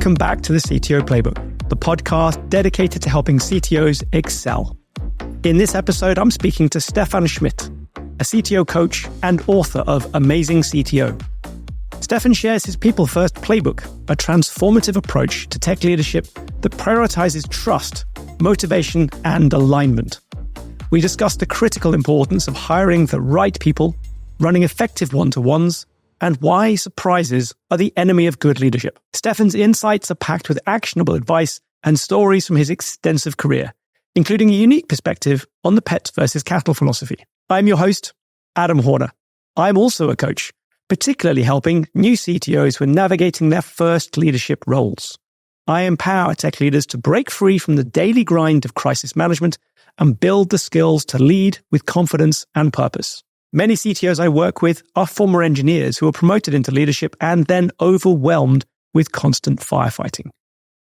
Welcome back to the CTO Playbook, the podcast dedicated to helping CTOs excel. In this episode, I'm speaking to Stephan Schmidt, a CTO coach and author of Amazing CTO. Stephan shares his people-first playbook, a transformative approach to tech leadership that prioritizes trust, motivation, and alignment. We discuss the critical importance of hiring the right people, running effective one-to-ones, and why surprises are the enemy of good leadership. Stephan's insights are packed with actionable advice and stories from his extensive career, including a unique perspective on the pet versus cattle philosophy. I'm your host, Adam Horner. I'm also a coach, particularly helping new CTOs when navigating their first leadership roles. I empower tech leaders to break free from the daily grind of crisis management and build the skills to lead with confidence and purpose. Many CTOs I work with are former engineers who were promoted into leadership and then overwhelmed with constant firefighting,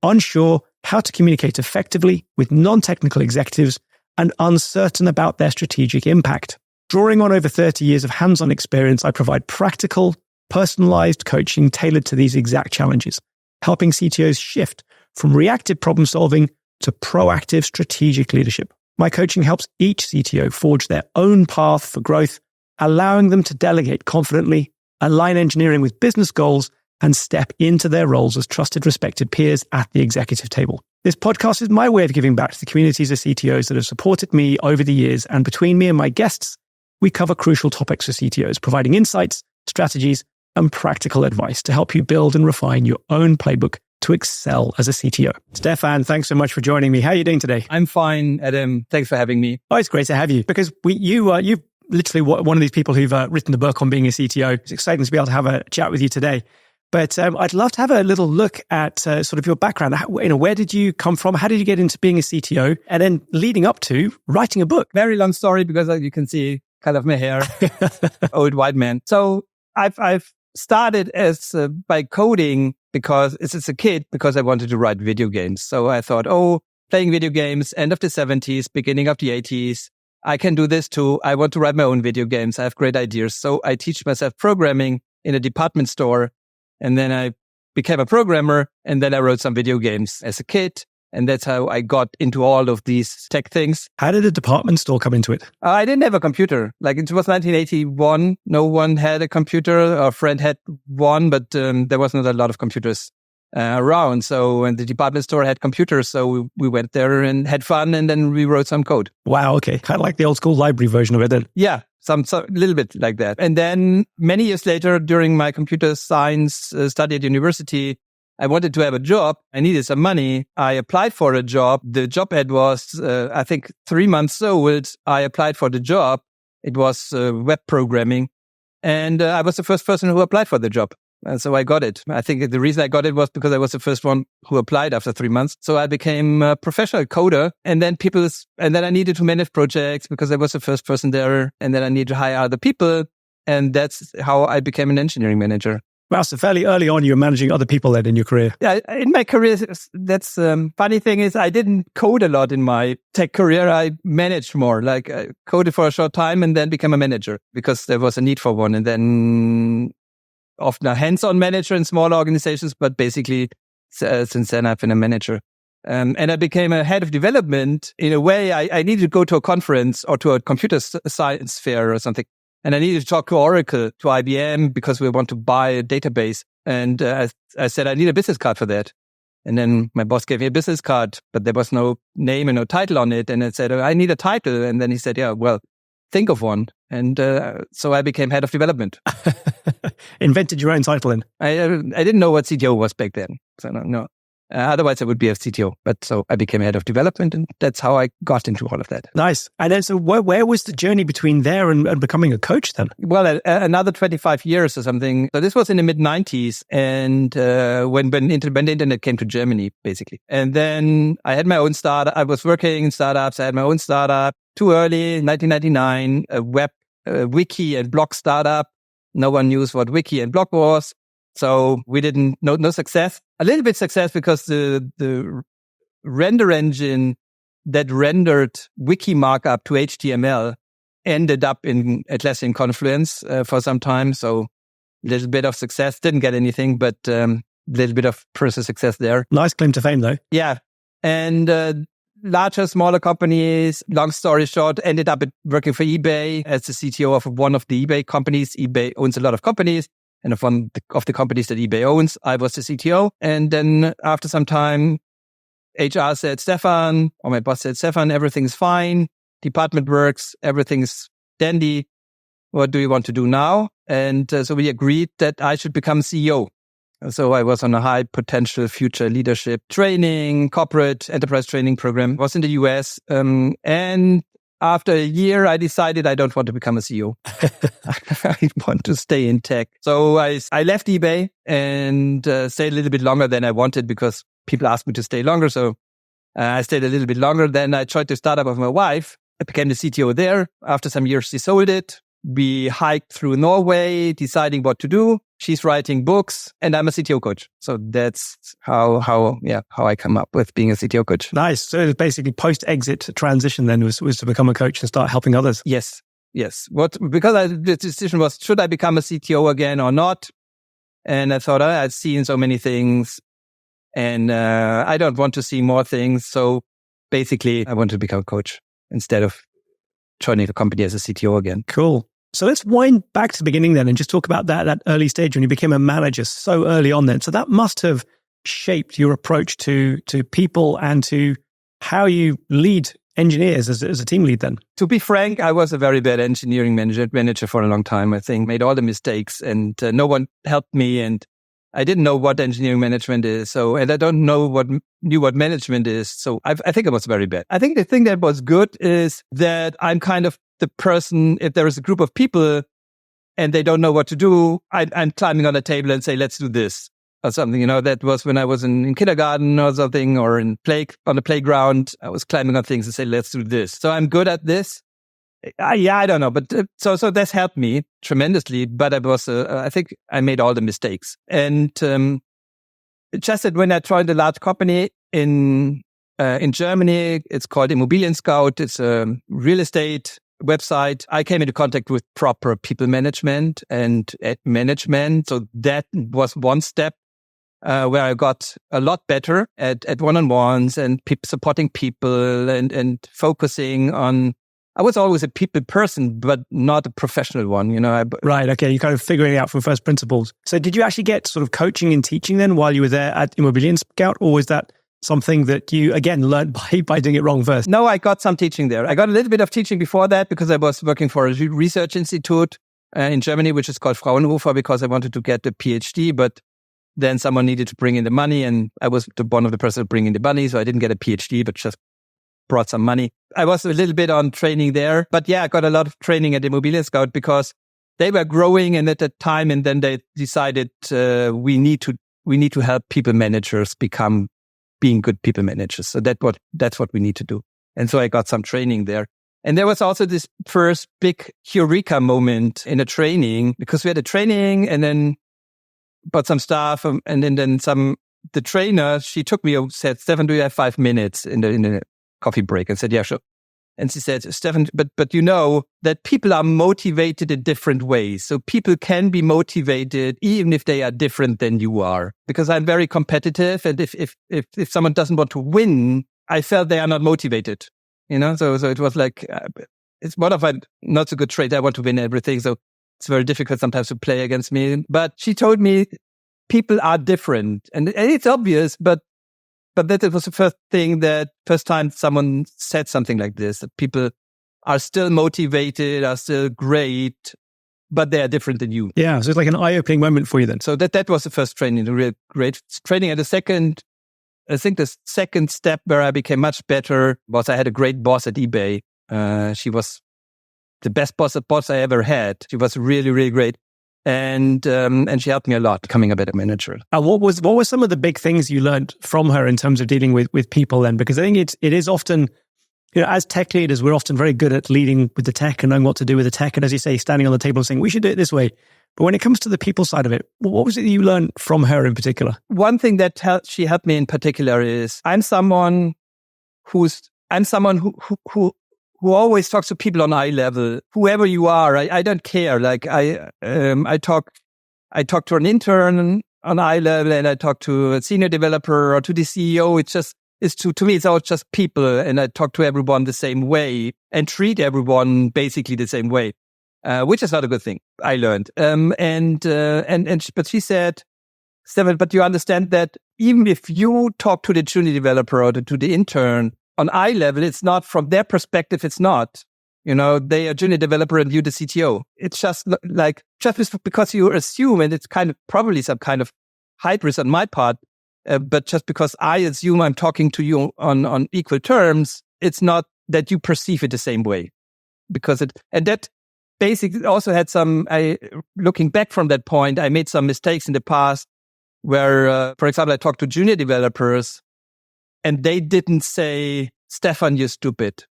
unsure how to communicate effectively with non-technical executives and uncertain about their strategic impact. Drawing on over 30 years of hands-on experience, I provide practical, personalized coaching tailored to these exact challenges, helping CTOs shift from reactive problem solving to proactive strategic leadership. My coaching helps each CTO forge their own path for growth, allowing them to delegate confidently, align engineering with business goals, and step into their roles as trusted, respected peers at the executive table. This podcast is my way of giving back to the communities of CTOs that have supported me over the years, and between me and my guests, we cover crucial topics for CTOs, providing insights, strategies, and practical advice to help you build and refine your own playbook to excel as a CTO. Stephan, thanks so much for joining me. How are you doing today? I'm fine, Adam. Thanks for having me. Oh, it's great to have you because you've literally one of these people who've written the book on being a CTO. It's exciting to be able to have a chat with you today. But I'd love to have a little look at sort of your background. Where did you come from? How did you get into being a CTO? And then leading up to writing a book. Very long story because you can see kind of my hair, old white man. So I've started as by coding because it's a kid because I wanted to write video games. So I thought, playing video games, end of the 70s, beginning of the 80s. I can do this too. I want to write my own video games. I have great ideas. So I teach myself programming in a department store. And then I became a programmer. And then I wrote some video games as a kid. And that's how I got into all of these tech things. How did a department store come into it? I didn't have a computer. Like it was 1981. No one had a computer. Our friend had one, but there was not a lot of computers around. So, and the department store had computers. So we went there and had fun. And then we wrote some code. Wow. Okay. Kind of like the old school library version of it then. Yeah. Some little bit like that. And then many years later, during my computer science study at university, I wanted to have a job. I needed some money. I applied for a job. The job ad was, I think, 3 months old. I applied for the job. It was web programming. And I was the first person who applied for the job. And so I got it. I think the reason I got it was because I was the first one who applied after 3 months. So I became a professional coder. And then I needed to manage projects because I was the first person there. And then I needed to hire other people. And that's how I became an engineering manager. Wow, so fairly early on, you were managing other people then in your career. Yeah, in my career, that's funny thing is I didn't code a lot in my tech career. I managed more. Like I coded for a short time and then became a manager because there was a need for one. And then often a hands-on manager in smaller organizations, but basically since then I've been a manager. And I became a head of development. In a way, I needed to go to a conference or to a computer science fair or something. And I needed to talk to Oracle, to IBM, because we want to buy a database. And I said, I need a business card for that. And then my boss gave me a business card, but there was no name and no title on it. And I said, I need a title. And then he said, yeah, well, think of one. And so I became head of development. Invented your own title then? I didn't know what CTO was back then. So no. Otherwise, I would be a CTO. But so I became head of development, and that's how I got into all of that. Nice. And then, so where was the journey between there and becoming a coach then? Well, another 25 years or something. So this was in the mid-90s, and when the internet came to Germany, basically. And then I had my own startup. I was working in startups. I had my own startup. Too early, 1999, a web wiki and blog startup. No one knew what wiki and blog was. So we didn't, no success. A little bit success because the render engine that rendered wiki markup to HTML ended up in Atlassian Confluence for some time. So a little bit of success, didn't get anything, but little bit of personal success there. Nice claim to fame, though. Yeah. And larger, smaller companies, long story short, ended up working for eBay as the CTO of one of the eBay companies. eBay owns a lot of companies. And of one of the companies that eBay owns, I was the CTO. And then after some time, HR said, Stephan, or my boss said, Stephan, everything's fine. Department works. Everything's dandy. What do you want to do now? And so we agreed that I should become CEO. So I was on a high potential future leadership training, corporate enterprise training program. I was in the US. And after a year, I decided I don't want to become a CEO. I want to stay in tech. So I left eBay and stayed a little bit longer than I wanted because people asked me to stay longer. So I stayed a little bit longer. Then I tried to start up with my wife. I became the CTO there. After some years, she sold it. We hiked through Norway, deciding what to do. She's writing books, and I'm a CTO coach. So that's how I come up with being a CTO coach. Nice. So it was basically post-exit transition then was to become a coach and start helping others. Yes. Because the decision was, should I become a CTO again or not? And I thought, I've seen so many things and I don't want to see more things. So basically, I want to become a coach instead of joining the company as a CTO again. Cool. So let's wind back to the beginning then and just talk about that early stage when you became a manager so early on then. So that must have shaped your approach to people and to how you lead engineers as a team lead then. To be frank, I was a very bad engineering manager for a long time, I think. Made all the mistakes and no one helped me and I didn't know what engineering management is. And I don't know what management is. So I think it was very bad. I think the thing that was good is that I'm kind of the person, if there is a group of people and they don't know what to do, I'm climbing on a table and say, let's do this or something. That was when I was in kindergarten or something or on the playground. I was climbing on things and say, let's do this. So I'm good at this. I don't know. But so that's helped me tremendously. But I think I made all the mistakes. And just that when I joined a large company in Germany, it's called Immobilien Scout. It's a real estate website. I came into contact with proper people management and management. So that was one step where I got a lot better at one-on-ones and supporting people and focusing on. I was always a people person, but not a professional one, Right. Okay. You're kind of figuring it out from first principles. So did you actually get sort of coaching and teaching then while you were there at Immobilien Scout, or was that something that you, again, learned by doing it wrong first? No, I got some teaching there. I got a little bit of teaching before that because I was working for a research institute in Germany, which is called Fraunhofer, because I wanted to get a PhD, but then someone needed to bring in the money and I was one of the person bringing the money. So I didn't get a PhD, but just brought some money. I was a little bit on training there, but yeah, I got a lot of training at Immobilien Scout because they were growing and at that time, and then they decided we need to help people managers being good people managers. So that's what we need to do. And so I got some training there. And there was also this first big eureka moment in a training because we had a training and then bought some stuff and then the trainer, she took me and said, Stephan, do you have 5 minutes in the coffee break? And said, yeah, sure. And she said, Stephan, but you know that people are motivated in different ways. So people can be motivated even if they are different than you are. Because I'm very competitive. And if someone doesn't want to win, I felt they are not motivated. So it was like, it's one of my not so good traits. I want to win everything. So it's very difficult sometimes to play against me. But she told me people are different. And it's obvious, but that it was the first time someone said something like this, that people are still motivated, are still great, but they are different than you. Yeah, so it's like an eye-opening moment for you then. So that was the first training, the real great training. And I think the second step where I became much better was I had a great boss at eBay. She was the best boss I ever had. She was really, really great. And she helped me a lot becoming a better manager. And what were some of the big things you learned from her in terms of dealing with people then? Because I think it is often, as tech leaders, we're often very good at leading with the tech and knowing what to do with the tech. And as you say, standing on the table and saying, we should do it this way. But when it comes to the people side of it, what was it that you learned from her in particular? One thing that she helped me in particular is I'm someone who always talks to people on eye level, whoever you are. I don't care. Like I talk to an intern on eye level and I talk to a senior developer or to the CEO, to me, it's all just people. And I talk to everyone the same way and treat everyone basically the same way, which is not a good thing. I learned. But she said, Stephan, but you understand that even if you talk to the junior developer or to the intern on eye level, it's not from their perspective. It's not, they are junior developer and you the CTO. It's just because you assume, and it's kind of probably some kind of hybris on my part, but just because I assume I'm talking to you on equal terms, it's not that you perceive it the same way. And that basically also had looking back from that point, I made some mistakes in the past where, for example, I talked to junior developers and they didn't say, Stephan, you're stupid,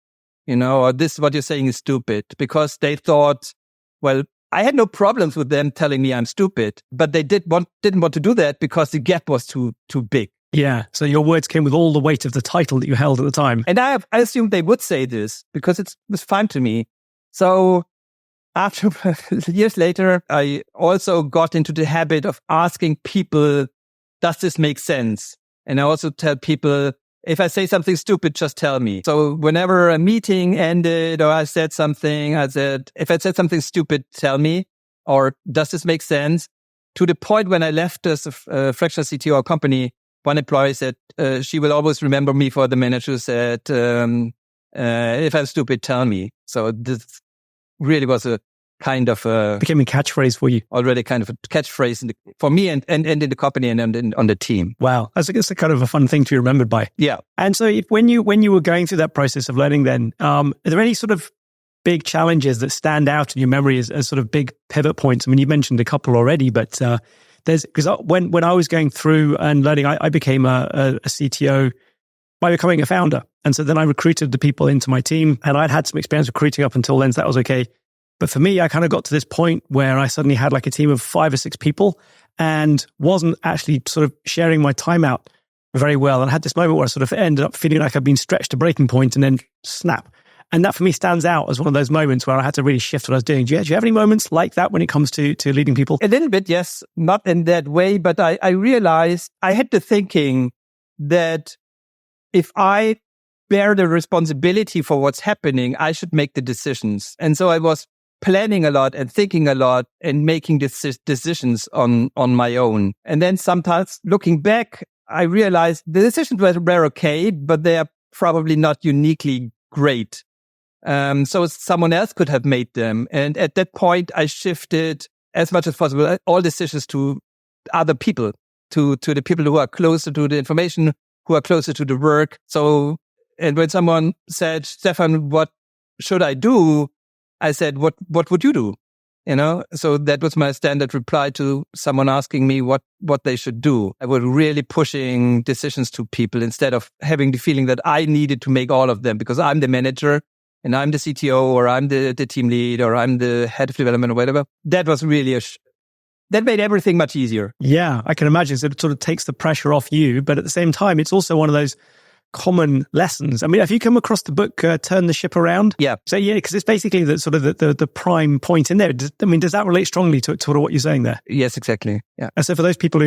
or this, what you're saying is stupid, because they thought, well, I had no problems with them telling me I'm stupid, but they didn't want to do that because the gap was too big. Yeah. So your words came with all the weight of the title that you held at the time. And I assumed they would say this because it was fine to me. So after years later, I also got into the habit of asking people, does this make sense? And I also tell people, if I say something stupid, just tell me. So whenever a meeting ended or I said something, I said, if I said something stupid, tell me. Or does this make sense? To the point when I left as a fractional CTO company, one employee said, she will always remember me for the manager who said, if I'm stupid, tell me. So this really was a kind of became a catchphrase for you. Already kind of a catchphrase for me and in the company and on the team. Wow. I guess a kind of a fun thing to be remembered by. Yeah. And so when you were going through that process of learning then, are there any sort of big challenges that stand out in your memory as sort of big pivot points? I mean, you mentioned a couple already, but because when I was going through and learning, I became a CTO by becoming a founder. And so then I recruited the people into my team and I'd had some experience recruiting up until then, so that was okay. But for me, I kind of got to this point where I suddenly had like a team of 5 or 6 people and wasn't actually sort of sharing my time out very well. And I had this moment where I sort of ended up feeling like I'd been stretched to breaking point and then snap. And that for me stands out as one of those moments where I had to really shift what I was doing. Do you have any moments like that when it comes to leading people? A little bit, yes. Not in that way, but I realized I had the thinking that if I bear the responsibility for what's happening, I should make the decisions. And so I was planning a lot and thinking a lot and making decisions on my own. And then sometimes looking back, I realized the decisions were okay, but they are probably not uniquely great. So someone else could have made them. And at that point, I shifted as much as possible all decisions to other people, to the people who are closer to the information, who are closer to the work. So, and when someone said, Stephan, what should I do? I said, what would you do? So that was my standard reply to someone asking me what they should do. I was really pushing decisions to people instead of having the feeling that I needed to make all of them because I'm the manager and I'm the CTO or I'm the team lead or I'm the head of development or whatever. That was really that made everything much easier. Yeah, I can imagine. So it sort of takes the pressure off you, but at the same time, it's also one of those common lessons. I mean, have you come across the book, Turn the Ship Around? Yeah. So yeah, because it's basically the sort of the prime point in there. Does that relate strongly to what you're saying there? Yes, exactly. Yeah. And so for those people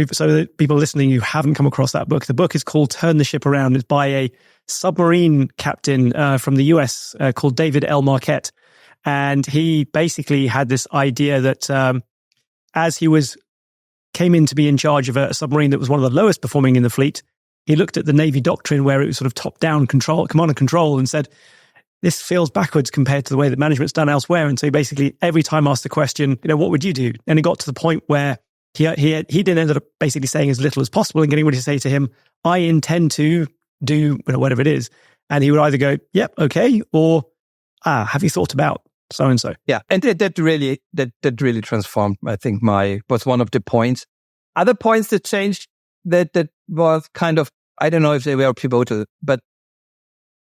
people listening who haven't come across that book, the book is called Turn the Ship Around. It's by a submarine captain from the US called David L. Marquette. And he basically had this idea that as he came in to be in charge of a submarine that was one of the lowest performing in the fleet, he looked at the Navy doctrine where it was sort of top-down control, command and control, and said, this feels backwards compared to the way that management's done elsewhere. And so he basically every time asked the question, what would you do? And it got to the point where he then ended up basically saying as little as possible and getting ready to say to him, I intend to do whatever it is. And he would either go, yep, okay, or have you thought about so-and-so? Yeah, and that really transformed, I think, was one of the points. Other points that changed that was kind of, I don't know if they were pivotal, but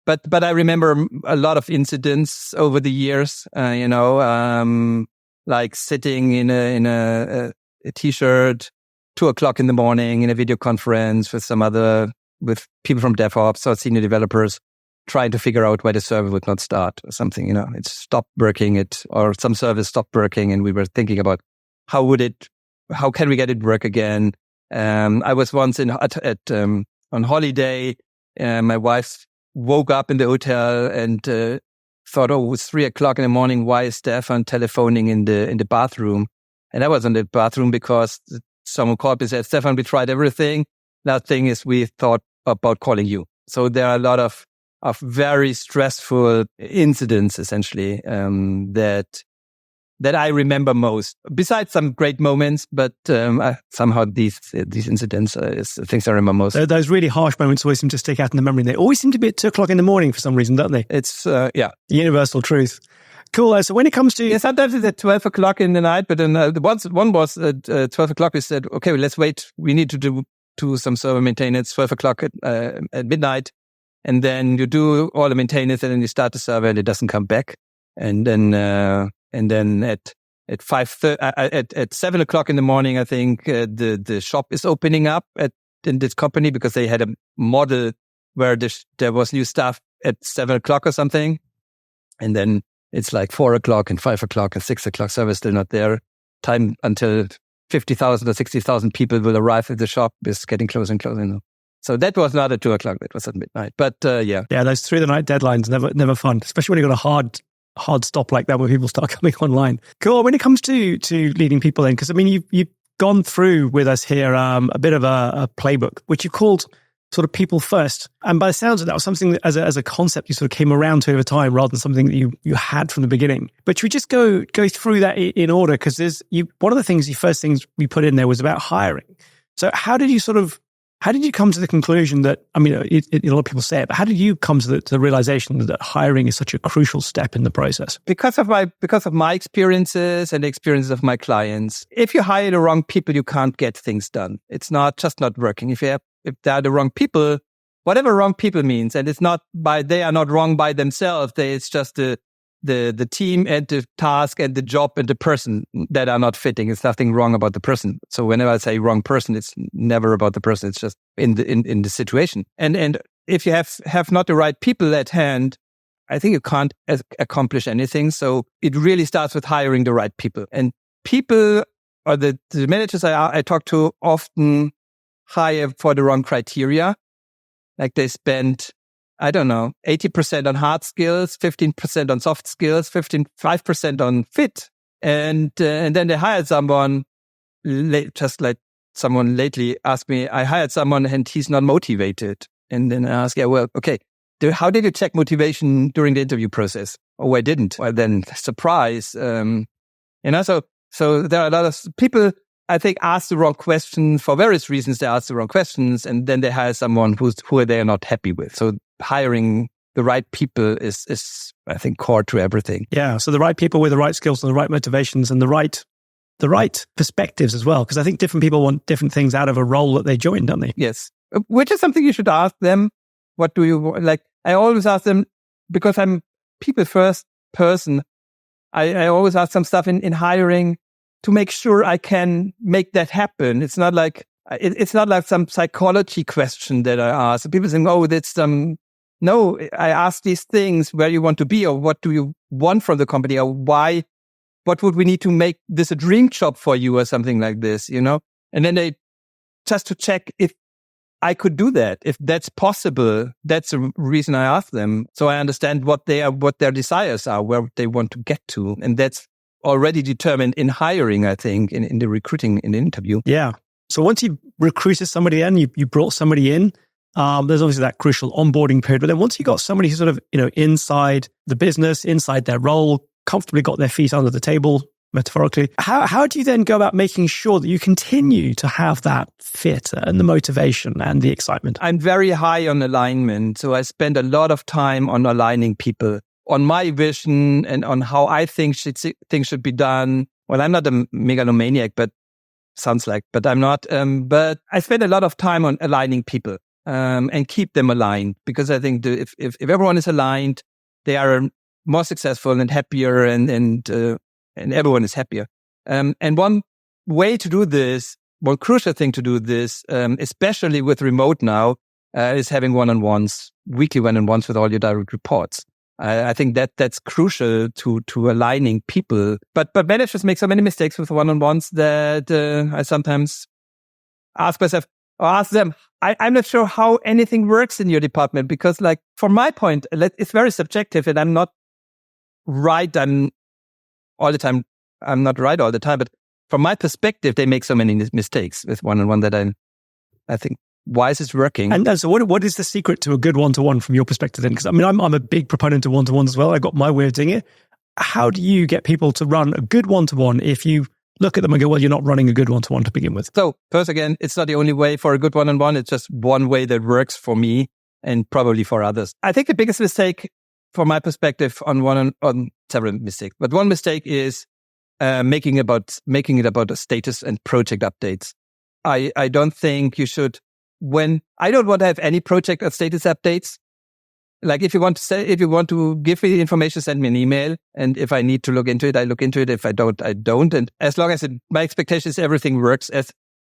I remember a lot of incidents over the years, like sitting in a t-shirt, 2:00 in the morning in a video conference with with people from DevOps or senior developers trying to figure out why the server would not start or something, it stopped working, or some service stopped working. And we were thinking about how can we get it work again? I was once on holiday. My wife woke up in the hotel and thought, oh, it's 3:00 in the morning. Why is Stephan telephoning in the bathroom? And I was in the bathroom because someone called me and said, Stephan, we tried everything. Last thing is we thought about calling you. So there are a lot of very stressful incidents, essentially, that I remember most. Besides some great moments, but somehow these incidents is things I remember most. Those really harsh moments always seem to stick out in the memory. They always seem to be at 2:00 in the morning for some reason, don't they? It's the universal truth. Cool. So when it comes to sometimes it's at 12:00 in the night, but then one was at 12:00. We said, okay, well, let's wait. We need to do some server maintenance. 12:00 at midnight, and then you do all the maintenance, and then you start the server, and it doesn't come back, and then at 5:30 at 7:00 in the morning, I think the shop is opening up in this company because they had a model where there was new stuff at 7:00 or something, and then it's like 4:00 and 5:00 and 6:00. Server still not there. Time until 50,000 or 60,000 people will arrive at the shop is getting closer and closer. So that was not at 2:00. That was at midnight. But yeah, those through the night deadlines never fun, especially when you've got a hard stop like that where people start coming online. Cool. When it comes to leading people then, because I mean, you've gone through with us here a bit of a playbook, which you called sort of people first. And by the sounds of that was something that as a concept you sort of came around to over time rather than something that you had from the beginning. But should we just go through that in order? Because one of the first things we put in there was about hiring. So how did you come to the conclusion that, I mean, a lot of people say it, but how did you come to the realization that hiring is such a crucial step in the process? Because of my experiences and the experiences of my clients. If you hire the wrong people, you can't get things done. It's not working. If they are the wrong people, whatever wrong people means, and they are not wrong by themselves. It's just the team and the task and the job and the person that are not fitting. It's nothing wrong about the person. So whenever I say wrong person, it's never about the person. It's just in the situation. And if you have not the right people at hand, I think you can't accomplish anything. So it really starts with hiring the right people. And people or the managers I talk to often hire for the wrong criteria. Like they spend, I don't know, 80% on hard skills, 15% on soft skills, 5% on fit. And then they hired someone, just like someone lately asked me, I hired someone and he's not motivated. And then I asked, well, okay, how did you check motivation during the interview process? Oh, I didn't. Well, then surprise. So there are a lot of people, I think, ask the wrong question for various reasons. They ask the wrong questions and then they hire someone who they are not happy with. So hiring the right people is I think core to everything. Yeah. So the right people with the right skills and the right motivations and the right perspectives as well. Because I think different people want different things out of a role that they join, don't they? Yes. Which is something you should ask them. What do you like? I always ask them because I'm people first person. I always ask some stuff in hiring to make sure I can make that happen. It's not like some psychology question that I ask. People think, oh, that's no, I ask these things, where you want to be or what do you want from the company or why, what would we need to make this a dream job for you or something like this, And then just to check if I could do that, if that's possible. That's the reason I ask them. So I understand what their desires are, where they want to get to. And that's already determined in hiring, I think, in the recruiting, in the interview. Yeah. So once you recruited somebody in, you brought somebody in, there's obviously that crucial onboarding period. But then once you got somebody who's sort of, inside the business, inside their role, comfortably got their feet under the table, metaphorically, how do you then go about making sure that you continue to have that fit and the motivation and the excitement? I'm very high on alignment. So I spend a lot of time on aligning people on my vision and on how I think things should be done. Well, I'm not a megalomaniac, but I'm not. But I spend a lot of time on aligning people and keep them aligned, because I think if everyone is aligned, they are more successful and happier, and everyone is happier. And one way to do this, one crucial thing to do this, especially with remote now, is having one-on-ones, weekly one-on-ones with all your direct reports. I think that's crucial to aligning people. But managers make so many mistakes with one-on-ones that I sometimes ask myself or ask them, I'm not sure how anything works in your department because like from my point, it's very subjective and I'm not right. I'm not right all the time, but from my perspective, they make so many mistakes with one-on-one that I think, why is this working? And so what is the secret to a good one-to-one from your perspective then? Because I mean, I'm a big proponent of one-to-ones as well. I got my way of doing it. How do you get people to run a good one-to-one if you look at them and go, well, you're not running a good one-to-one to begin with? So first, again, it's not the only way for a good one-on-one. It's just one way that works for me and probably for others. I think the biggest mistake from my perspective on several mistakes, but one mistake is making it about a status and project updates. I don't think you should, I don't want to have any project or status updates. Like if you want to give me the information, send me an email. And if I need to look into it, I look into it. If I don't, I don't. And as long as my expectation is everything works as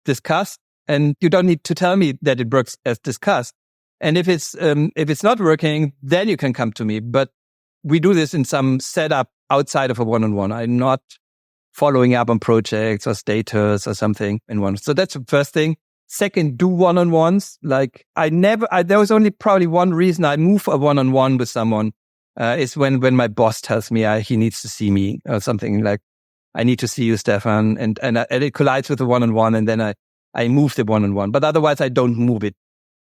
discussed, and you don't need to tell me that it works as discussed. And if it's not working, then you can come to me. But we do this in some setup outside of a one-on-one. I'm not following up on projects or status or something in one. So that's the first thing. Second, do one-on-ones. Like there was only probably one reason I move a one-on-one with someone, is when my boss tells me he needs to see me or something like, I need to see you, Stephan. And it collides with the one-on-one and then I move the one-on-one. But otherwise I don't move it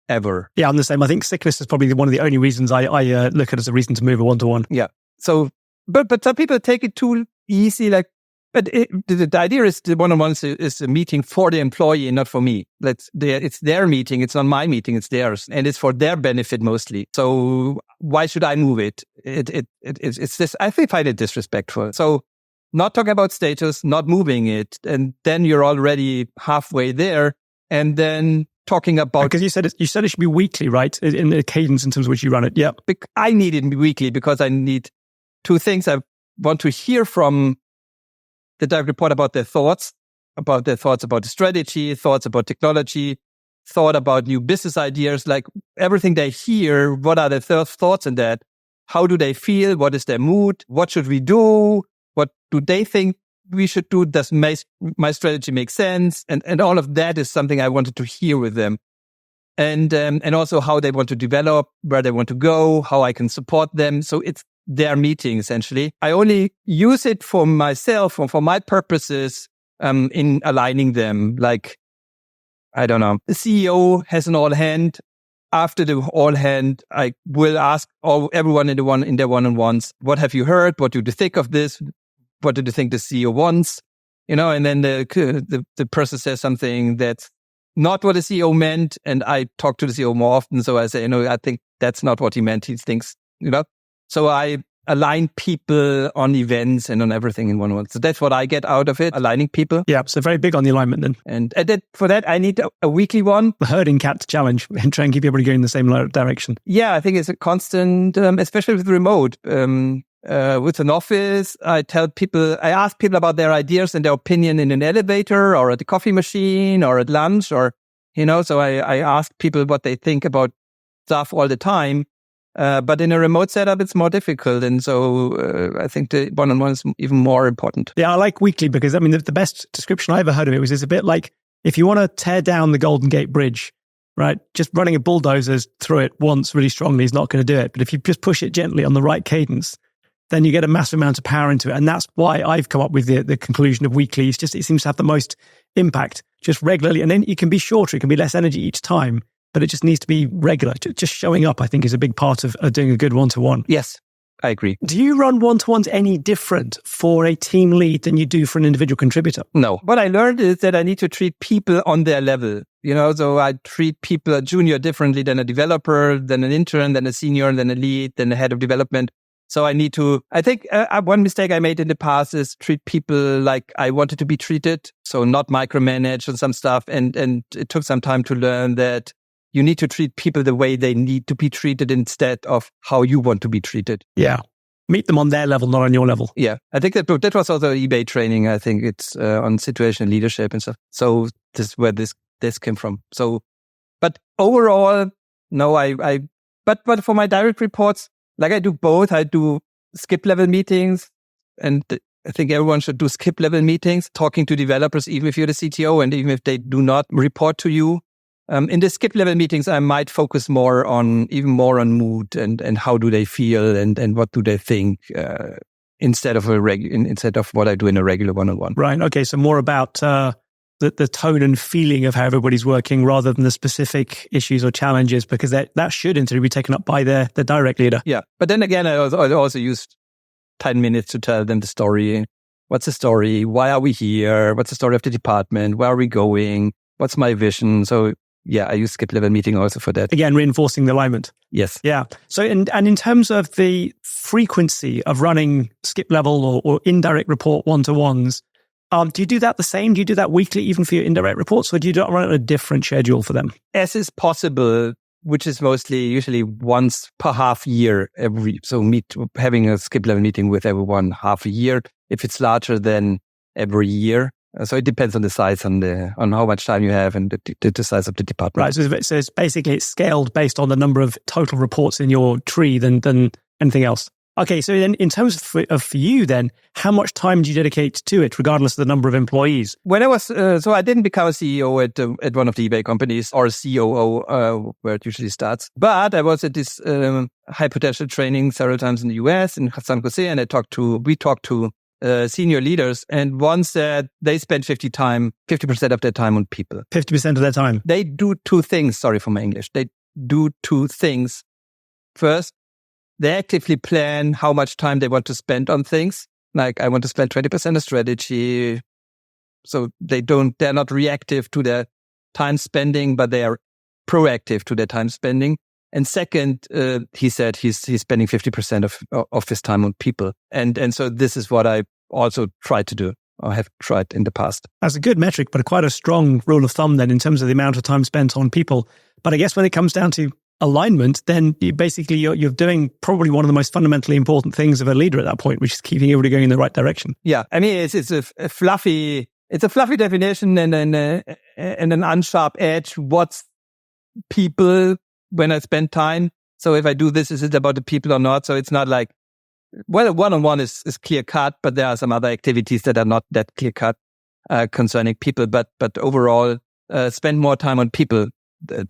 ever. Yeah, I'm the same. I think sickness is probably one of the only reasons I look at as a reason to move a one-to-one. Yeah. So, but some people take it too easy, like, but the idea is the one-on-one is a meeting for the employee, not for me. It's their meeting. It's not my meeting. It's theirs. And it's for their benefit mostly. So why should I move it? It's this, I find it disrespectful. So not talking about status, not moving it. And then you're already halfway there. And then talking about... Because you said it should be weekly, right? In the cadence in terms of which you run it. Yeah. I need it weekly because I need two things. I want to hear from the direct report about their thoughts about the strategy, thoughts about technology, thought about new business ideas, like everything they hear. What are their thoughts in that? How do they feel? What is their mood? What should we do? What do they think we should do? Does my strategy make sense? And all of that is something I wanted to hear with them. And also how they want to develop, where they want to go, how I can support them. So it's their meeting, essentially. I only use it for myself or for my purposes in aligning them. Like, I don't know, the CEO has an all hand. After the all hand, I will ask everyone in their one-on-ones, what have you heard? What do you think of this? What do you think the CEO wants? And then the person says something that's not what the CEO meant. And I talk to the CEO more often. So I say, I think that's not what he meant. He thinks, So I align people on events and on everything in one-on-one. So that's what I get out of it, aligning people. Yeah, so very big on the alignment then. And for that, I need a weekly one. The herding cat challenge and try and keep everybody going in the same direction. Yeah, I think it's a constant, especially with remote. With an office, I ask people about their ideas and their opinion in an elevator or at the coffee machine or at lunch or, so I ask people what they think about stuff all the time. But in a remote setup, it's more difficult. And so I think the one-on-one is even more important. Yeah, I like weekly because, the best description I ever heard of it was it's a bit like if you want to tear down the Golden Gate Bridge, right? Just running a bulldozer through it once really strongly is not going to do it. But if you just push it gently on the right cadence, then you get a massive amount of power into it. And that's why I've come up with the conclusion of weekly. It seems to have the most impact just regularly. And then it can be shorter. It can be less energy each time. But it just needs to be regular. Just showing up, I think, is a big part of doing a good one-to-one. Yes, I agree. Do you run one-to-ones any different for a team lead than you do for an individual contributor? No. What I learned is that I need to treat people on their level. So I treat people, a junior differently than a developer, than an intern, than a senior, than a lead, than a head of development. So I think one mistake I made in the past is treat people like I wanted to be treated. So not micromanage and some stuff. And it took some time to learn that you need to treat people the way they need to be treated instead of how you want to be treated. Yeah. Meet them on their level, not on your level. Yeah. I think that was also eBay training. I think it's on situational leadership and stuff. So this is where this came from. So, but overall, no, but for my direct reports, like I do both. I do skip level meetings and I think everyone should do skip level meetings, talking to developers, even if you're the CTO and even if they do not report to you. In the skip level meetings, I might focus more on mood and how do they feel and what do they think instead of what I do in a regular one-on-one. Right. Okay. So more about the tone and feeling of how everybody's working rather than the specific issues or challenges, because that should in theory be taken up by the direct leader. Yeah. But then again, I also used 10 minutes to tell them the story. What's the story? Why are we here? What's the story of the department? Where are we going? What's my vision? So yeah, I use skip level meeting also for that. Again, reinforcing the alignment. Yes. Yeah. So, and in terms of the frequency of running skip level or indirect report one-to-ones, do you do that the same? Do you do that weekly even for your indirect reports, or do you run a different schedule for them? As is possible, which is usually once per half year having a skip level meeting with everyone half a year. If it's larger than every year. So it depends on the size, on how much time you have and the size of the department. Right. So it's basically scaled based on the number of total reports in your tree than anything else. Okay. So then in terms of for you then, how much time do you dedicate to it regardless of the number of employees? When I was, so I didn't become a CEO at one of the eBay companies or a COO, where it usually starts, but I was at this, high potential training several times in the US in San Jose, and we talked to senior leaders, and one said they spend 50% of their time on people. 50% of their time. They do two things. Sorry for my English. They do two things. First, they actively plan how much time they want to spend on things. Like, I want to spend 20% on strategy. So they're not reactive to their time spending, but they are proactive to their time spending. And second, he said he's spending 50% of his time on people. And so this is what I also try to do, or have tried in the past. That's a good metric, but quite a strong rule of thumb then in terms of the amount of time spent on people. But I guess when it comes down to alignment, then you're doing probably one of the most fundamentally important things of a leader at that point, which is keeping everybody going in the right direction. Yeah. I mean, it's a fluffy definition and an unsharp edge. What's people when I spend time? So if I do this, is it about the people or not? So it's not like, well, one-on-one is clear cut, but there are some other activities that are not that clear cut concerning people. But overall, spend more time on people.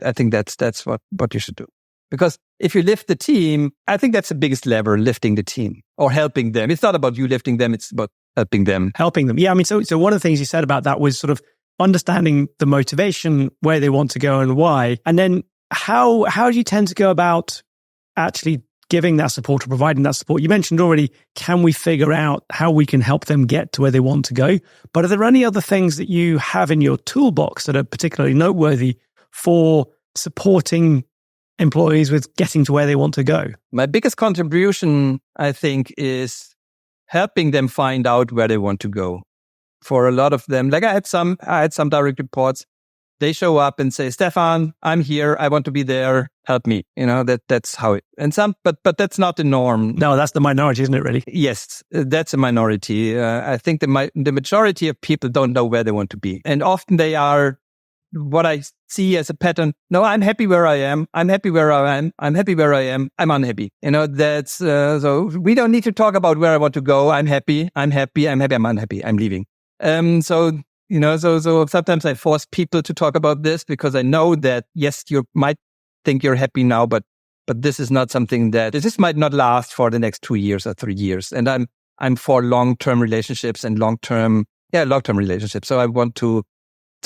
I think that's what you should do. Because if you lift the team, I think that's the biggest lever, lifting the team or helping them. It's not about you lifting them; it's about helping them. Helping them. Yeah, I mean, so one of the things you said about that was sort of understanding the motivation, where they want to go and why, and then how do you tend to go about actually giving that support or providing that support? You mentioned already, can we figure out how we can help them get to where they want to go? But are there any other things that you have in your toolbox that are particularly noteworthy for supporting employees with getting to where they want to go? My biggest contribution, I think, is helping them find out where they want to go. For a lot of them, like I had some direct reports. They show up and say, Stephan, I'm here. I want to be there. Help me. That's how it, but that's not the norm. No, that's the minority, isn't it, really? Yes, that's a minority. I think the majority of people don't know where they want to be. And often they are, what I see as a pattern, no, I'm happy where I am. I'm happy where I am. I'm happy where I am. I'm unhappy. That's, so we don't need to talk about where I want to go. I'm happy. I'm unhappy. I'm leaving. So sometimes I force people to talk about this because I know that, yes, you might think you're happy now, but this is not something this might not last for the next 2 years or 3 years. And I'm for long-term relationships and long-term relationships. So I want to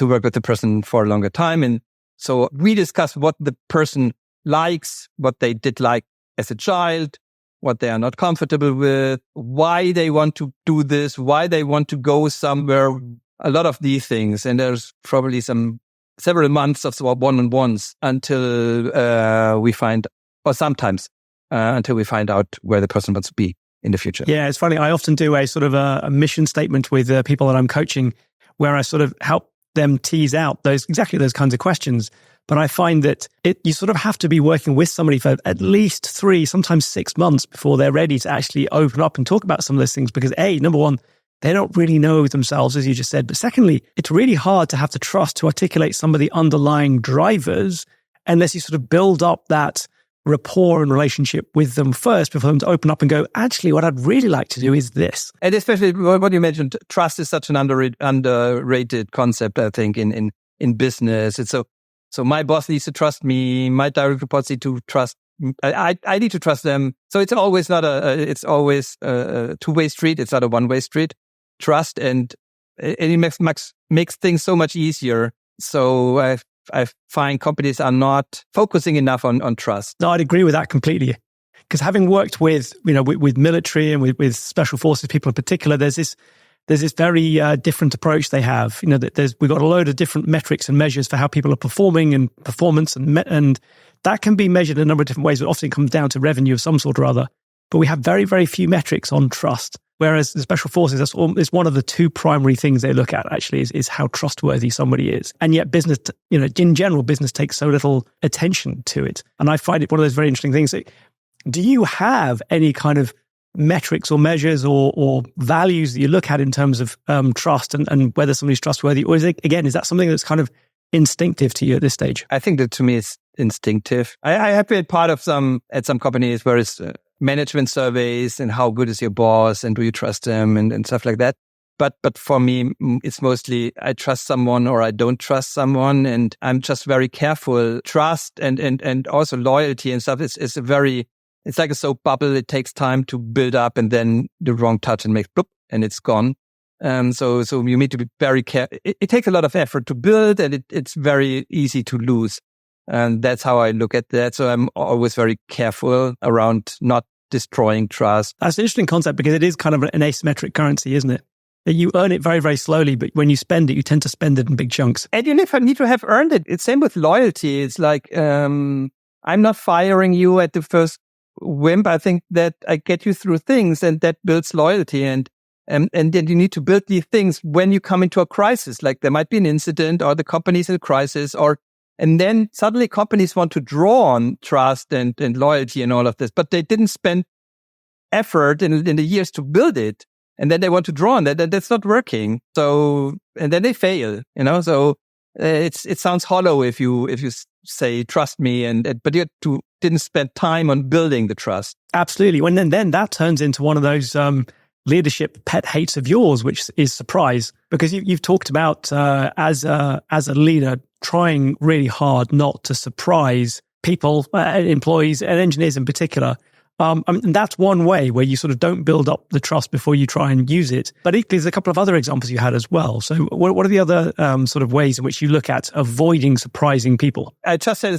work with the person for a longer time. And so we discuss what the person likes, what they did like as a child, what they are not comfortable with, why they want to do this, why they want to go somewhere. A lot of these things, and there's probably several months of one-on-ones until we find out where the person wants to be in the future. Yeah, it's funny. I often do a sort of a mission statement with people that I'm coaching, where I sort of help them tease out exactly those kinds of questions. But I find that you sort of have to be working with somebody for at least 3, sometimes 6 months before they're ready to actually open up and talk about some of those things. Because number one, they don't really know themselves, as you just said. But secondly, it's really hard to have the trust to articulate some of the underlying drivers unless you sort of build up that rapport and relationship with them first before them to open up and go, actually, what I'd really like to do is this. And especially what you mentioned, trust is such an underrated concept, I think, in business. It's so my boss needs to trust me. My direct reports need to trust. I need to trust them. So it's always it's always a two-way street. It's not a one-way street. Trust and it makes things so much easier. So I find companies are not focusing enough on trust. No, I'd agree with that completely. Because having worked with military and with special forces people in particular, there's this very different approach they have. We've got a load of different metrics and measures for how people are performing and performance, and that can be measured in a number of different ways. But often it comes down to revenue of some sort or other. But we have very, very few metrics on trust. Whereas the special forces, it's one of the two primary things they look at, actually, is how trustworthy somebody is. And yet business, in general, business takes so little attention to it. And I find it one of those very interesting things. Do you have any kind of metrics or measures or values that you look at in terms of trust and whether somebody's trustworthy? Or is that something that's kind of instinctive to you at this stage? I think that to me it's instinctive. I have been part of some companies where it's management surveys and how good is your boss and do you trust them and stuff like that. But for me, it's mostly I trust someone or I don't trust someone, and I'm just very careful. Trust and also loyalty and stuff is it's like a soap bubble. It takes time to build up, and then the wrong touch and makes bloop and it's gone. So you need to be very careful. It takes a lot of effort to build, and it's very easy to lose. And that's how I look at that. So I'm always very careful around not destroying trust. That's an interesting concept because it is kind of an asymmetric currency, isn't it? That you earn it very, very slowly, but when you spend it, you tend to spend it in big chunks. And you need to have earned it. It's same with loyalty. It's like, I'm not firing you at the first whim. I think that I get you through things, and that builds loyalty. And then you need to build these things when you come into a crisis. Like there might be an incident or the company's in a crisis, and then suddenly companies want to draw on trust and loyalty and all of this, but they didn't spend effort in the years to build it. And then they want to draw on that, and that's not working. So, and then they fail, so it sounds hollow if you say, trust me, but you didn't spend time on building the trust. Absolutely. And then that turns into one of those, leadership pet hates of yours, which is surprise, because you've talked about as a leader trying really hard not to surprise people, employees, and engineers in particular. And that's one way where you sort of don't build up the trust before you try and use it. But equally, there's a couple of other examples you had as well. So what are the other sort of ways in which you look at avoiding surprising people? I just had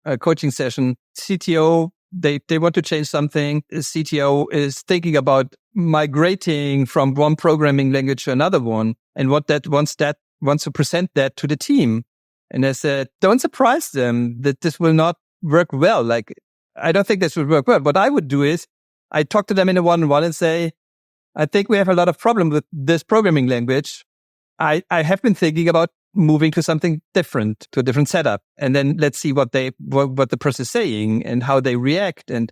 a coaching session. CTO, they want to change something. CTO is thinking about migrating from one programming language to another one, and wants to present that to the team. And I said, don't surprise them that this will not work well. Like, I don't think this would work well. What I would do is I talk to them in a one-on-one and say, I think we have a lot of problem with this programming language. I have been thinking about moving to something different, to a different setup. And then let's see what the person is saying and how they react. And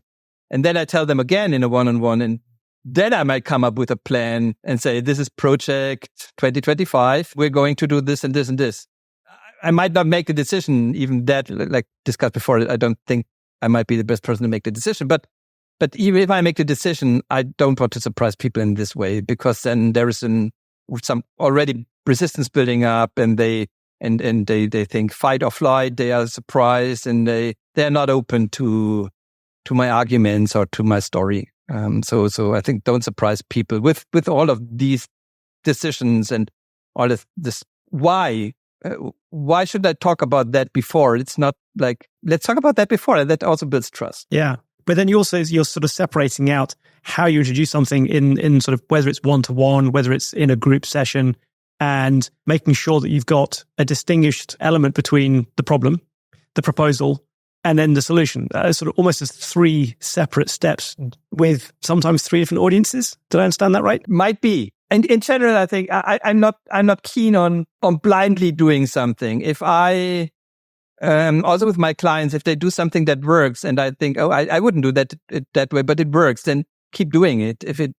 then I tell them again in a one-on-one, and then I might come up with a plan and say, this is project 2025. We're going to do this and this and this. I might not make a decision, even that, like discussed before. I don't think I might be the best person to make the decision. But even if I make the decision, I don't want to surprise people in this way, because then there is some already resistance building up, and they think fight or flight. They are surprised, and they're not open to my arguments or to my story. So I think don't surprise people with all of these decisions and all of this. Why should I talk about that before? It's not like, let's talk about that before. That also builds trust. Yeah. But then you're sort of separating out how you introduce something in sort of whether it's one-to-one, whether it's in a group session, and making sure that you've got a distinguished element between the problem, the proposal, and then the solution. Sort of almost as three separate steps with sometimes three different audiences. Did I understand that right? Might be. And in general, I think I'm not keen on blindly doing something. If I also with my clients, if they do something that works, and I think, I wouldn't do that way, but it works, then keep doing it. If it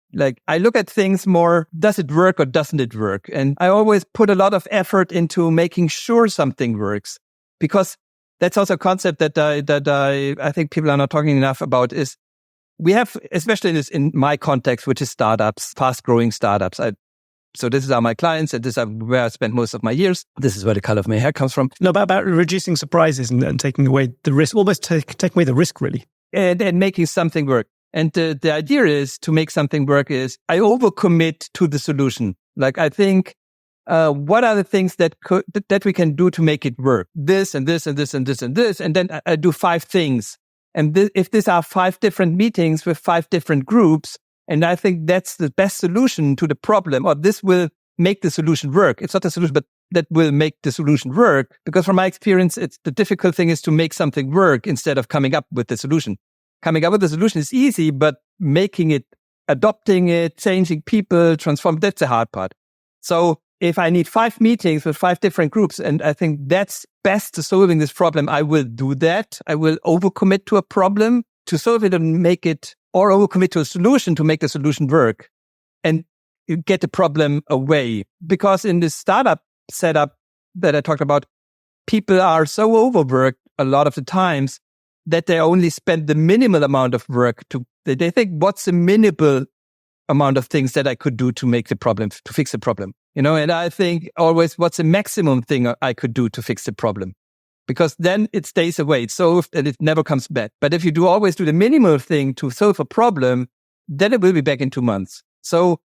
I look at things more, does it work or doesn't it work? And I always put a lot of effort into making sure something works, because that's also a concept that I think people are not talking enough about. Is we have, especially in my context, which is startups, fast growing startups. So this are my clients, and this is where I spent most of my years. This is where the color of my hair comes from. No, about reducing surprises and taking away the risk, almost taking away the risk, really. And making something work. And the idea is to make something work is I overcommit to the solution. Like I think, what are the things that we can do to make it work? This and this and this and this and this. And then I do 5 things. And if these are 5 different meetings with 5 different groups, and I think that's the best solution to the problem, or this will make the solution work. It's not a solution, but that will make the solution work. Because from my experience, the difficult thing is to make something work instead of coming up with the solution. Coming up with the solution is easy, but making it, adopting it, changing people, transform, that's the hard part. So if I need 5 meetings with 5 different groups, and I think that's best to solving this problem, I will do that. I will overcommit to a problem to solve it and make it, or overcommit to a solution to make the solution work and get the problem away. Because in this startup setup that I talked about, people are so overworked a lot of the times that they only spend the minimal amount of work they think, what's the minimal amount of things that I could do to make the problem, to fix the problem? And I think always, what's the maximum thing I could do to fix the problem? Because then it stays away. It's solved and it never comes back. But if you always do the minimal thing to solve a problem, then it will be back in 2 months. So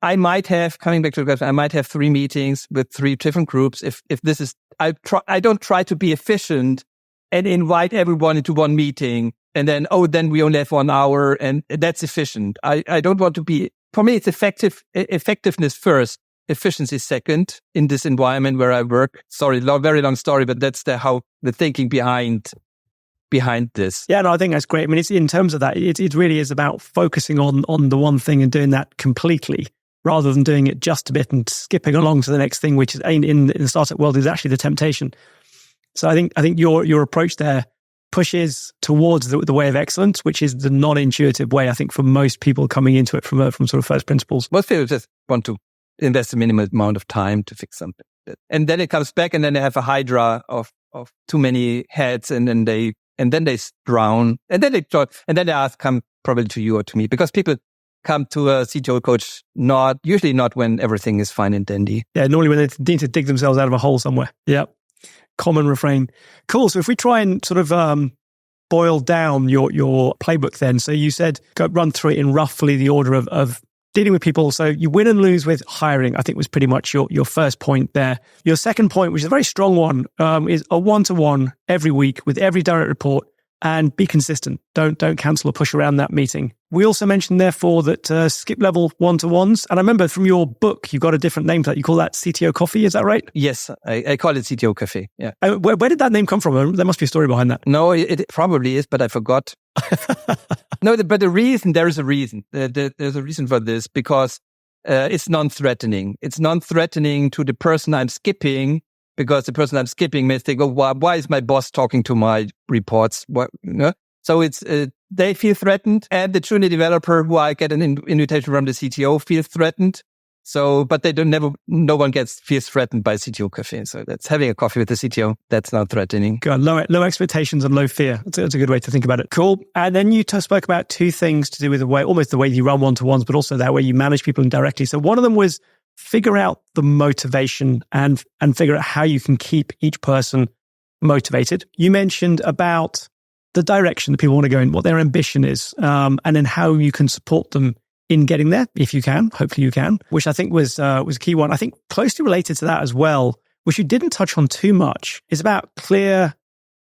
I might have, coming back to the question, I might have 3 meetings with 3 different groups. If this is, I don't try to be efficient and invite everyone into one meeting and then we only have 1 hour and that's efficient. I don't want to be, for me, it's effectiveness first. Efficiency second in this environment where I work. Sorry, very long story, but that's the thinking behind this. Yeah, no, I think that's great. I mean, it's in terms of that, it really is about focusing on the one thing and doing that completely, rather than doing it just a bit and skipping along to the next thing, which is in the startup world is actually the temptation. So I think your approach there pushes towards the way of excellence, which is the non-intuitive way, I think, for most people coming into it from sort of first principles. Most people just want to invest a minimal amount of time to fix something. And then it comes back and then they have a hydra of too many heads and then they drown. And then they ask, come probably to you or to me, because people come to a CTO coach usually not when everything is fine and dandy. Yeah, normally when they need to dig themselves out of a hole somewhere. Yeah. Common refrain. Cool. So if we try and sort of boil down your playbook then. So you said run through it in roughly the order of dealing with people. So you win and lose with hiring, I think was pretty much your first point there. Your second point, which is a very strong one, is a one-to-one every week with every direct report, and be consistent. Don't cancel or push around that meeting. We also mentioned, therefore, that skip level one-to-ones. And I remember from your book, you got a different name for that. You call that CTO Coffee, is that right? Yes, I call it CTO Cafe. Yeah. Where did that name come from? There must be a story behind that. No, it probably is, but I forgot. No, but there is a reason. There's a reason for this, because it's non-threatening. It's non-threatening to the person I'm skipping, because the person I'm skipping may think, why is my boss talking to my reports? So it's they feel threatened, and the junior developer who I get an invitation from the CTO feels threatened. So, but no one feels threatened by CTO Cafe. So that's having a coffee with the CTO. That's not threatening. Good. Low expectations and low fear. That's a good way to think about it. Cool. And then you spoke about 2 things to do with almost the way you run one-to-ones, but also that way you manage people indirectly. So one of them was figure out the motivation and figure out how you can keep each person motivated. You mentioned about the direction that people want to go in, what their ambition is, and then how you can support them in getting there, if you can. Hopefully you can, which I think was a key one. I think closely related to that as well, which you didn't touch on too much, is about clear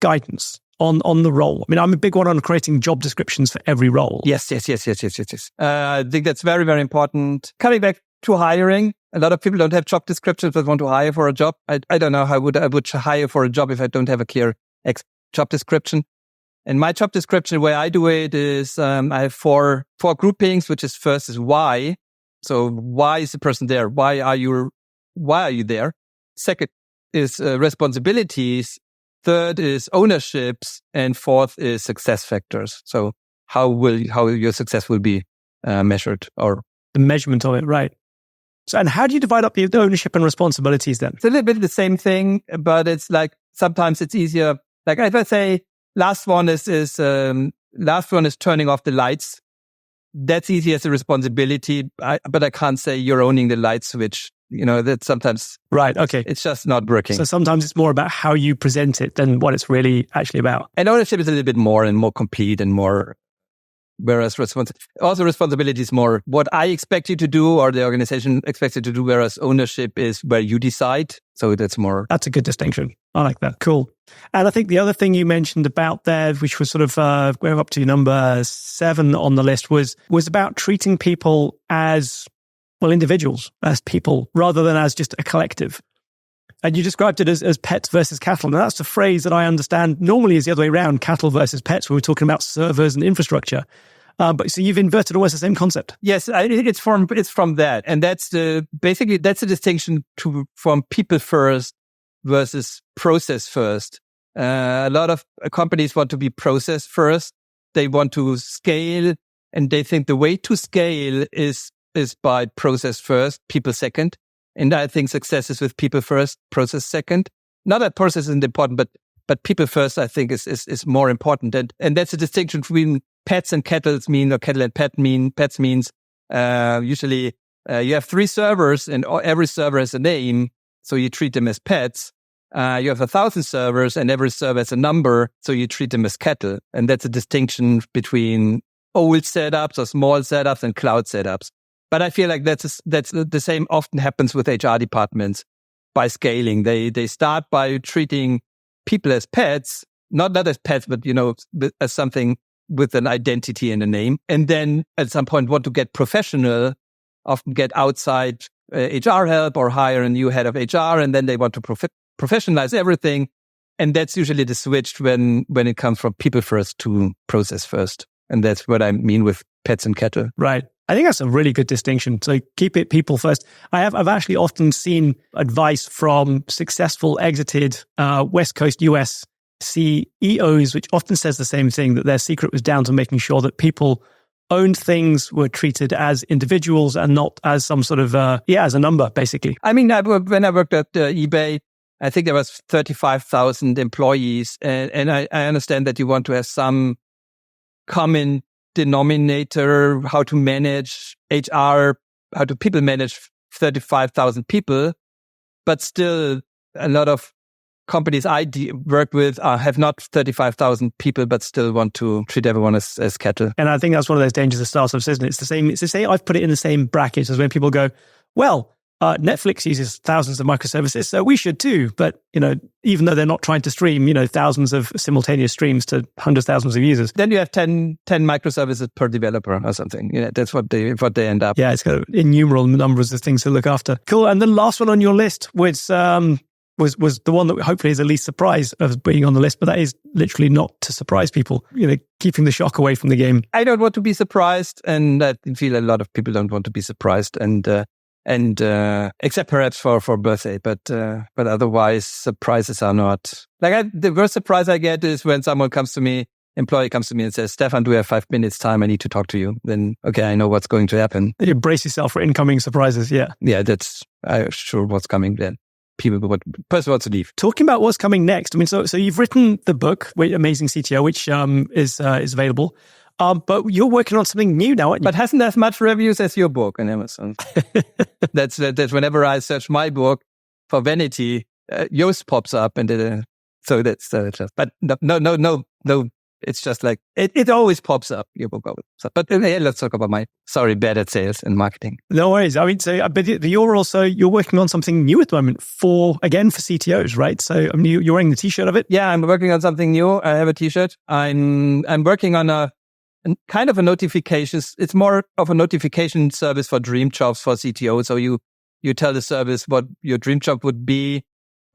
guidance on the role. I mean, I'm a big one on creating job descriptions for every role. Yes. I think that's very, very important. Coming back to hiring, a lot of people don't have job descriptions but want to hire for a job. I don't know how I would hire for a job if I don't have a clear job description. And my job description, the way I do it is I have four groupings, which is first is why. So why is the person there? Why are you there? Second is responsibilities. Third is ownerships. And fourth is success factors. So how your success will be measured, or the measurement of it, right? So, and how do you divide up the ownership and responsibilities then? It's a little bit the same thing, but it's like sometimes it's easier Like if I say last one is turning off the lights. That's easy as a responsibility, but I can't say you're owning the light switch. That sometimes right. Okay, it's just not working. So sometimes it's more about how you present it than what it's really actually about. And ownership is a little bit more and more complete and more. Whereas responsibility is more what I expect you to do or the organization expects you to do, whereas ownership is where you decide. So that's a good distinction. I like that. Cool. And I think the other thing you mentioned about there, which was sort of going up to number 7 on the list, was about treating people as, individuals, as people, rather than as just a collective. And you described it as pets versus cattle. Now, that's a phrase that I understand normally is the other way around, cattle versus pets, when we're talking about servers and infrastructure. But so you've inverted almost the same concept. Yes, it's from that. And that's the distinction from people first versus process first. A lot of companies want to be process first. They want to scale, and they think the way to scale is by process first, people second. And I think success is with people first, process second. Not that process isn't important, but people first, I think, is more important. And that's a distinction between pets and cattle or cattle and pet pets means usually you have 3 servers and every server has a name, so you treat them as pets. You have 1,000 servers and every server has a number, so you treat them as cattle. And that's a distinction between old setups or small setups and cloud setups. But I feel like that's the same often happens with HR departments by scaling. They start by treating people as pets, not as pets, but as something with an identity and a name. And then at some point want to get professional, often get outside HR help or hire a new head of HR, and then they want to professionalize everything. And that's usually the switch when it comes from people first to process first. And that's what I mean with pets and cattle. Right. I think that's a really good distinction. So keep it people first. I've actually often seen advice from successful exited West Coast US CEOs, which often says the same thing, that their secret was down to making sure that people owned things, were treated as individuals and not as some sort of, as a number, basically. I mean, when I worked at eBay, I think there was 35,000 employees. And I understand that you want to have some common denominator, how to manage HR, how to people manage 35,000 people, but still a lot of companies I work with have not 35,000 people, but still want to treat everyone as cattle. And I think that's one of those dangers of startups, isn't it? It's the same. I've put it in the same bracket as when people go, well, Netflix uses thousands of microservices, so we should too. But, even though they're not trying to stream, thousands of simultaneous streams to hundreds of thousands of users. Then you have 10 microservices per developer or something. That's what they end up. Yeah, it's got innumerable numbers of things to look after. Cool. And the last one on your list was the one that hopefully is the least surprise of being on the list, but that is literally not to surprise people, keeping the shock away from the game. I don't want to be surprised, and I feel a lot of people don't want to be surprised. And except perhaps for birthday, but otherwise surprises are not the worst surprise I get is when someone employee comes to me and says, Stephan, do we have 5 minutes time? I need to talk to you. Then, okay, I know what's going to happen. You brace yourself for incoming surprises. Yeah. Yeah, that's sure what's coming then. Person wants to leave. Talking about what's coming next. I mean, so you've written the book, Amazing CTO, which is available. But you're working on something new now, aren't you? But hasn't as much reviews as your book on Amazon. That's whenever I search my book for vanity, yours pops up, and so that's just. But no. It's just like it always pops up. Your book always pops up. But let's talk about bad at sales and marketing. No worries. I mean, so but you're working on something new at the moment for CTOs, right? So I mean, you're wearing the T-shirt of it. Yeah, I'm working on something new. I have a T-shirt. I'm working on a kind of a notification. It's more of a notification service for dream jobs for CTOs. So you tell the service what your dream job would be: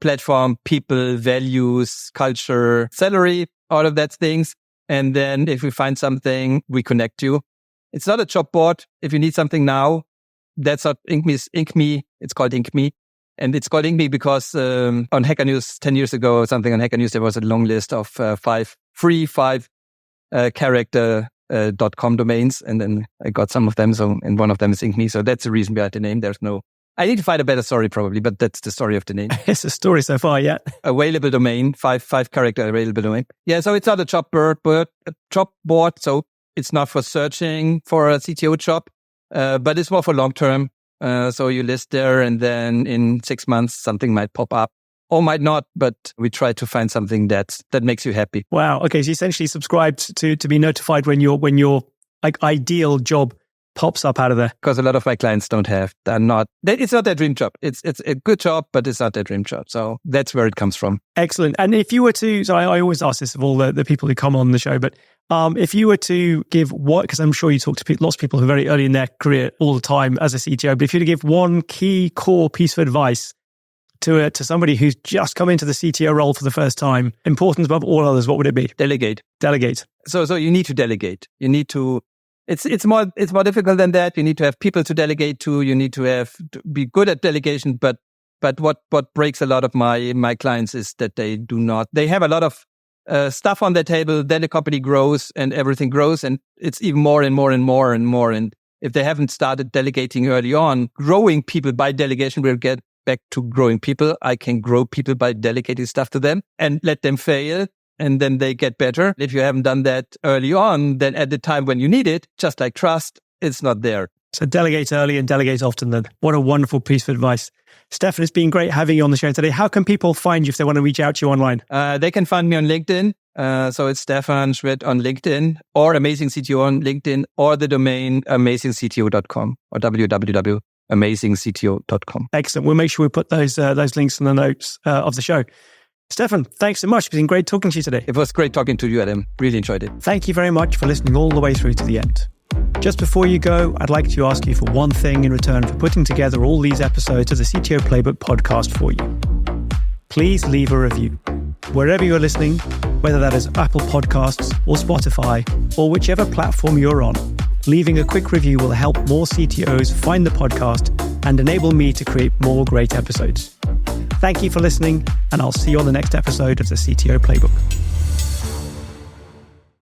platform, people, values, culture, salary, all of that things. And then if we find something, we connect you. It's not a job board. If you need something now, that's not InkMe. It's called InkMe. And it's called InkMe because on Hacker News 10 years ago or something on Hacker News, there was a long list of 5 character .com domains. And then I got some of them. And one of them is InkMe. So that's the reason behind the name. There's no I need to find a better story probably, but that's the story of the name. It's a story so far, yeah. Available domain, five character available domain. Yeah, so it's not a job board, but a job board. So it's not for searching for a CTO job, but it's more for long term. So you list there, and then in 6 months something might pop up or might not. But we try to find something that makes you happy. Wow. Okay, so you essentially subscribed to be notified when your like ideal job pops up out of there. Because a lot of my clients it's not their dream job. It's a good job, but it's not their dream job. So that's where it comes from. Excellent. And if you were to, so I always ask this of all the people who come on the show, but if you were to give because I'm sure you talk to lots of people who are very early in their career all the time as a CTO, but if you were to give one key core piece of advice to somebody who's just come into the CTO role for the first time, important above all others, what would it be? Delegate. So you need to delegate. You need to. It's more difficult than that. You need to have people to delegate to. You need to be good at delegation. But what breaks a lot of my clients is that they do not. They have a lot of stuff on their table. Then the company grows and everything grows, and it's even more and more and more and more. And if they haven't started delegating early on, growing people by delegation will get back to growing people. I can grow people by delegating stuff to them and let them fail. And then they get better. If you haven't done that early on, then at the time when you need it, just like trust, it's not there. So delegate early and delegate often then. What a wonderful piece of advice. Stephan, it's been great having you on the show today. How can people find you if they want to reach out to you online? They can find me on LinkedIn. So it's Stephan Schmidt on LinkedIn, or Amazing CTO on LinkedIn, or the domain amazingcto.com or www.amazingcto.com. Excellent. We'll make sure we put those links in the notes of the show. Stephan, thanks so much. It's been great talking to you today. It was great talking to you, Adam. Really enjoyed it. Thank you very much for listening all the way through to the end. Just before you go, I'd like to ask you for one thing in return for putting together all these episodes of the CTO Playbook podcast for you. Please leave a review. Wherever you're listening, whether that is Apple Podcasts or Spotify or whichever platform you're on, leaving a quick review will help more CTOs find the podcast and enable me to create more great episodes. Thank you for listening, and I'll see you on the next episode of the CTO Playbook.